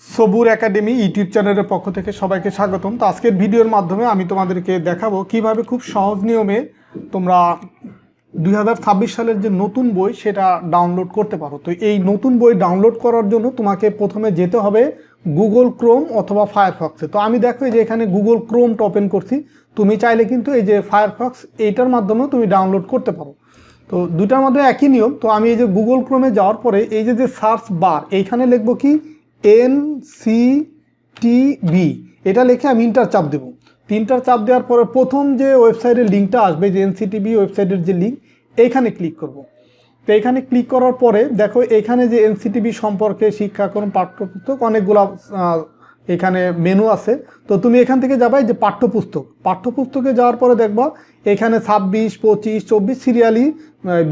সবুর academy YouTube চ্যানেলের পক্ষ থেকে সবাইকে স্বাগতম। তো আজকের ভিডিওর মাধ্যমে আমি তোমাদেরকে দেখাবো কিভাবে খুব সহজ নিয়মে তোমরা 2026 সালের যে নতুন বই সেটা ডাউনলোড করতে পারো। তো এই নতুন বই ডাউনলোড করার জন্য তোমাকে প্রথমে যেতে হবে গুগল ক্রোম অথবা ফায়ারফক্সে। তো আমি দেখো যে এখানে গুগল ক্রোমটা ওপেন করছি। তুমি চাইলে কিন্তু এই যে ফায়ারফক্স এইটার মাধ্যমেও তুমি ডাউনলোড করতে পারো। তো দুটার মধ্যে একই নিয়ম। তো আমি এই যে গুগল ক্রোমে যাওয়ার পরে এই যে সার্চ বার এইখানে লিখবো কি NCTB, এটা লিখে আমি ইন্টার চাপ দেবো। তিনটার চাপ দেওয়ার পরে প্রথম যে ওয়েবসাইটের লিঙ্কটা আসবে, যে NCTB ওয়েবসাইটের যে লিঙ্ক, এইখানে ক্লিক করব। তো এইখানে ক্লিক করার পরে দেখো এখানে যে NCTB সম্পর্কে শিক্ষাক্রম পাঠ্যপুস্তক অনেকগুলো এখানে মেনু আছে। তো তুমি এখান থেকে যাবে যে পাঠ্যপুস্তকে যাওয়ার পরে দেখবা এখানে 26, 25, 24 সিরিয়ালি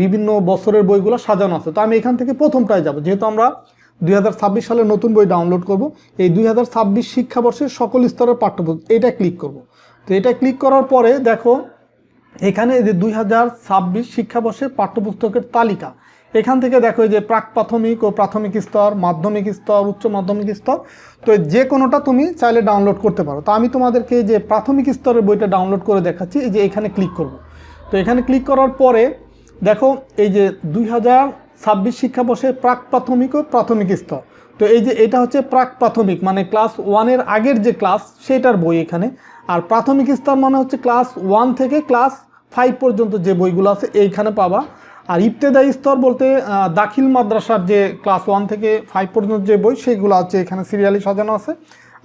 বিভিন্ন বছরের বইগুলো সাজানো আছে। তো আমি এখান থেকে প্রথমটায় যাব, যেহেতু আমরা 2026 সালের নতুন বই ডাউনলোড করব। এই 2026 শিক্ষাবর্ষের সকল স্তরের পাঠ্যপুস্তক এটা ক্লিক করব। তো এটা ক্লিক করার পরে দেখো এখানে যে 2026 শিক্ষাবর্ষের পাঠ্যপুস্তকের তালিকা, এখান থেকে দেখো যে প্রাক প্রাথমিক ও প্রাথমিক স্তর, মাধ্যমিক স্তর, উচ্চ মাধ্যমিক স্তর, তো যে কোনোটা তুমি চাইলে ডাউনলোড করতে পারো। তো আমি তোমাদেরকে যে প্রাথমিক স্তরের বইটা ডাউনলোড করে দেখাচ্ছি। এই যে এখানে ক্লিক করব। তো এখানে ক্লিক করার পরে দেখো এই যে 2026 শিক্ষাবর্ষে প্রাক প্রাথমিক ও প্রাথমিক স্তর। তো এই যে এটা হচ্ছে প্রাক প্রাথমিক, মানে ক্লাস 1-এর আগের যে ক্লাস সেটার বই এখানে। আর প্রাথমিক স্তর মানে হচ্ছে ক্লাস 1 থেকে ক্লাস 5 পর্যন্ত যে বইগুলো আছে এইখানে পাবা। আর ইবতেদায়ী স্তর বলতে দাখিল মাদ্রাসার যে ক্লাস 1 থেকে 5 পর্যন্ত যে বই সেগুলো আছে এখানে সিরিয়ালি সাজানো আছে।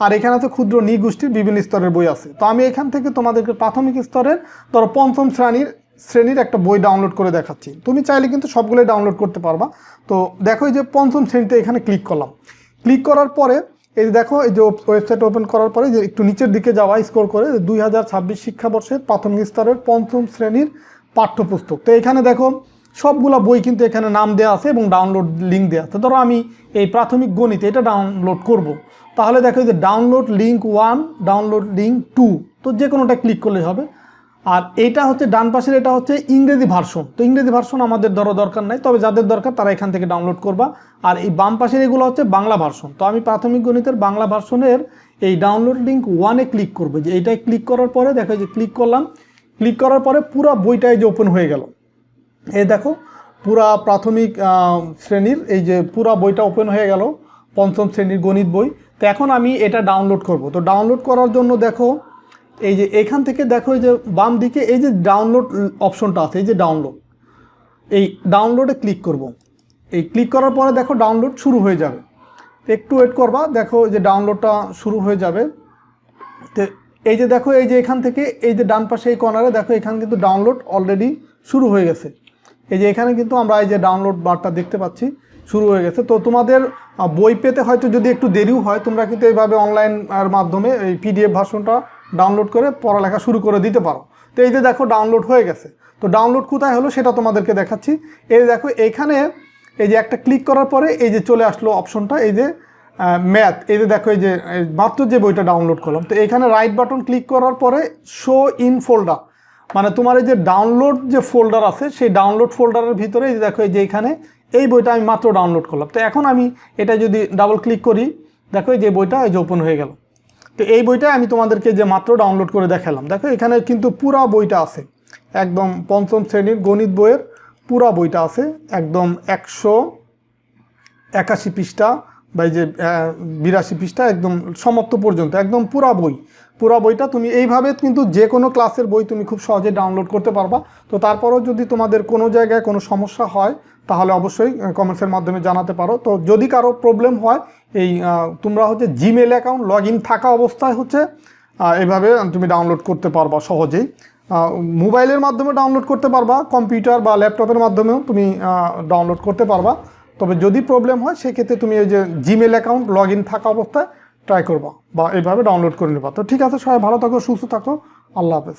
আর এখানে আছে ক্ষুদ্র নৃগোষ্ঠীর বিভিন্ন স্তরের বই আছে। তো আমি এখান থেকে তোমাদেরকে প্রাথমিক স্তরের ধরো পঞ্চম শ্রেণীর একটা বই ডাউনলোড করে দেখাচ্ছি। তুমি চাইলে কিন্তু সবগুলোই ডাউনলোড করতে পারবা। তো দেখো এই যে পঞ্চম শ্রেণীতে এখানে ক্লিক করলাম। ক্লিক করার পরে এই দেখো এই যে ওয়েবসাইট ওপেন করার পরে যে একটু নিচের দিকে যাওয়া স্ক্রল করে 2026 শিক্ষাবর্ষের প্রাথমিক স্তরের পঞ্চম শ্রেণীর পাঠ্যপুস্তক। তো এখানে দেখো সবগুলা বই কিন্তু এখানে নাম দেওয়া আছে এবং ডাউনলোড লিঙ্ক দেওয়া আছে। ধরো আমি এই প্রাথমিক গণিত এটা ডাউনলোড করব, তাহলে দেখো যে ডাউনলোড লিঙ্ক 1, ডাউনলোড লিঙ্ক 2, তো যে কোনোটা ক্লিক করলেই হবে। আর এটা হচ্ছে ডান পাশের, এটা হচ্ছে ইংরেজি ভার্সন। তো ইংরেজি ভার্সন আমাদের দরকার নাই, তবে যাদের দরকার তারা এখান থেকে ডাউনলোড করবা। আর এই বাম পাশের এগুলো হচ্ছে বাংলা ভার্সন। তো আমি প্রাথমিক গণিতের বাংলা ভার্সনের এই ডাউনলোড লিঙ্ক 1-এ ক্লিক করবো। যে এইটাই ক্লিক করার পরে দেখো যে ক্লিক করলাম। ক্লিক করার পরে পুরো বইটাই যে ওপেন হয়ে গেল। এই দেখো পুরা প্রাথমিক শ্রেণীর এই যে পুরা বইটা ওপেন হয়ে গেল, পঞ্চম শ্রেণীর গণিত বই। তো এখন আমি এটা ডাউনলোড করব। তো ডাউনলোড করার জন্য দেখো এই যে এখান থেকে দেখো এই যে বাম দিকে এই যে ডাউনলোড অপশনটা আছে, এই যে এই ডাউনলোডে ক্লিক করব। এই ক্লিক করার পরে দেখো ডাউনলোড শুরু হয়ে যাবে। একটু ওয়েট করবা, দেখো যে ডাউনলোডটা শুরু হয়ে যাবে। তো এই যে দেখো এই যে এখান থেকে এই যে ডান পাশে এই কর্নারে দেখো এখানে কিন্তু ডাউনলোড অলরেডি শুরু হয়ে গেছে। এই যে এখানে কিন্তু আমরা এই যে ডাউনলোড বারটা দেখতে পাচ্ছি শুরু হয়ে গেছে। তো তোমাদের বই পেতে হয়তো যদি একটু দেরিও হয়, তোমরা কিন্তু এইভাবে অনলাইনের মাধ্যমে এই PDF ভার্সনটা ডাউনলোড করে পড়ালেখা শুরু করে দিতে পারো। তো এই যে দেখো ডাউনলোড হয়ে গেছে। তো ডাউনলোড কোথায় হলো সেটা তোমাদেরকে দেখাচ্ছি। এই দেখো এখানে এই যে একটা ক্লিক করার পরে এই যে চলে আসলো অপশনটা, এই যে ম্যাথ। এই যে দেখো এই যে মাত্র যে বইটা ডাউনলোড করলাম, তো এখানে রাইট বাটন ক্লিক করার পরে শো ইন ফোল্ডার, মানে তোমার এই যে ডাউনলোড যে ফোল্ডার আছে সেই ডাউনলোড ফোল্ডারের ভিতরে এই দেখো এই যে এখানে এই বইটা আমি মাত্র ডাউনলোড করলাম। তো এখন আমি এটা যদি ডাবল ক্লিক করি, দেখো এই যে বইটা এই যে ওপেন হয়ে গেল। তো এই বইটা আমি তোমাদেরকে যে মাত্র ডাউনলোড করে দেখালাম, দেখো এখানে কিন্তু পুরা বইটা আছে, একদম পঞ্চম শ্রেণীর গণিত বইয়ের পুরা বইটা আছে, একদম 181 পৃষ্ঠা বা এই যে 82 পৃষ্ঠা একদম সমাপ্ত পর্যন্ত একদম পুরা বইটা তুমি এইভাবে কিন্তু যে কোনো ক্লাসের বই তুমি খুব সহজে ডাউনলোড করতে পারবা। তো তারপরেও যদি তোমাদের কোনো জায়গায় কোনো সমস্যা হয় তাহলে অবশ্যই কমেন্টসের মাধ্যমে জানাতে পারো। তো যদি কারো প্রবলেম হয় এই তোমরা হচ্ছে জিমেল অ্যাকাউন্ট লগ ইন থাকা অবস্থায় হচ্ছে এইভাবে তুমি ডাউনলোড করতে পারবা সহজেই। মোবাইলের মাধ্যমে ডাউনলোড করতে পারবা, কম্পিউটার বা ল্যাপটপের মাধ্যমেও তুমি ডাউনলোড করতে পারবা। তবে যদি প্রবলেম হয় সেক্ষেত্রে তুমি ওই যে জিমেল অ্যাকাউন্ট লগ ইন থাকা অবস্থায় ট্রাই করবা বা এইভাবে ডাউনলোড করে নেবা। তো ঠিক আছে, সবাই ভালো থাকো, সুস্থ থাকো, আল্লাহ হাফেজ।